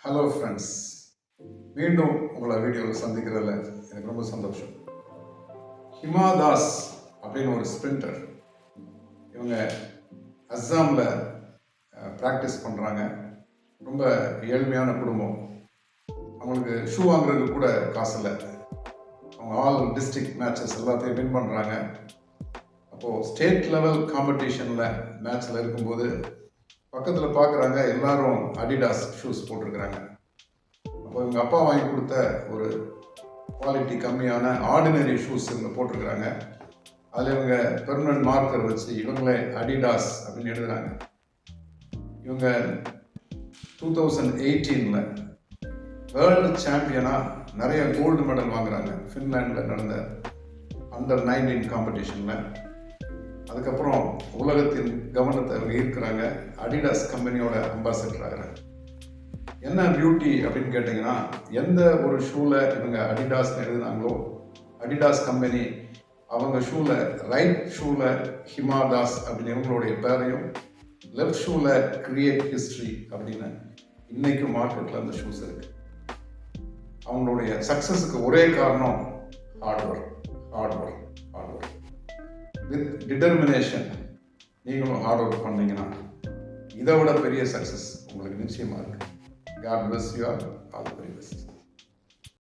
Hello friends, மீண்டும் உங்களை வீடியோவில் சந்திக்கிறதுல எனக்கு ரொம்ப சந்தோஷம். ஹிமா தாஸ் அப்படின்னு ஒரு ஸ்பிரிண்டர், இவங்க அஸ்ஸாமில் ப்ராக்டிஸ் பண்ணுறாங்க. ரொம்ப ஏழ்மையான குடும்பம். அவங்களுக்கு ஷூ வாங்குறதுக்கு கூட காசு இல்லை. அவங்க ஆல் டிஸ்ட்ரிக்ட் மேட்சஸ் எல்லாத்தையும் வின் பண்ணுறாங்க. அப்போது ஸ்டேட் லெவல் காம்படிஷனில் மேட்ச்சில் இருக்கும்போது பக்கத்தில் பார்க்குறாங்க, எல்லாரும் அடிடாஸ் ஷூஸ் போட்டிருக்கிறாங்க. அப்போ இவங்க அப்பா வாங்கி கொடுத்த ஒரு குவாலிட்டி கம்மியான ஆர்டினரி ஷூஸ் இவங்க போட்டிருக்கிறாங்க. அதில் இவங்க பெர்மனன்ட் மார்க்கர் வச்சு இவங்களே அடிடாஸ் அப்படின்னு எழுதுகிறாங்க. இவங்க 2018 வேர்ல்டு சாம்பியனாக நிறைய கோல்டு மெடல் வாங்குறாங்க. ஃபின்லாண்டில் நடந்த அண்டர் 19 காம்படிஷனில். அதுக்கப்புறம் உலகத்தின் கவனத்தை அவங்க ஈர்க்கிறாங்க. அடிடாஸ் கம்பெனியோட அம்பாசிடர் ஆகிறாங்க. என்ன பியூட்டி அப்படின்னு கேட்டிங்கன்னா, எந்த ஒரு ஷூவில் இவங்க அடிடாஸ் எழுதினாங்களோ அடிடாஸ் கம்பெனி அவங்க ஷூவில், ரைட் ஷூவில் ஹிமா தாஸ் அப்படின்னு இவங்களுடைய பேரையும், லெஃப்ட் ஷூவில் கிரியேட் ஹிஸ்ட்ரி அப்படின்னு இன்னைக்கும் மார்க்கெட்டில் அந்த ஷூஸ் இருக்கு. அவங்களுடைய சக்ஸஸுக்கு ஒரே காரணம் ஹார்ட் ஒர்க். வித் டிட்டர்மினேஷன் நீங்களும் ஹார்ட் ஒர்க் பண்ணீங்கன்னா இதை விட பெரிய சக்ஸஸ் உங்களுக்கு நிச்சயமாக இருக்கு. God bless you all. All the very best.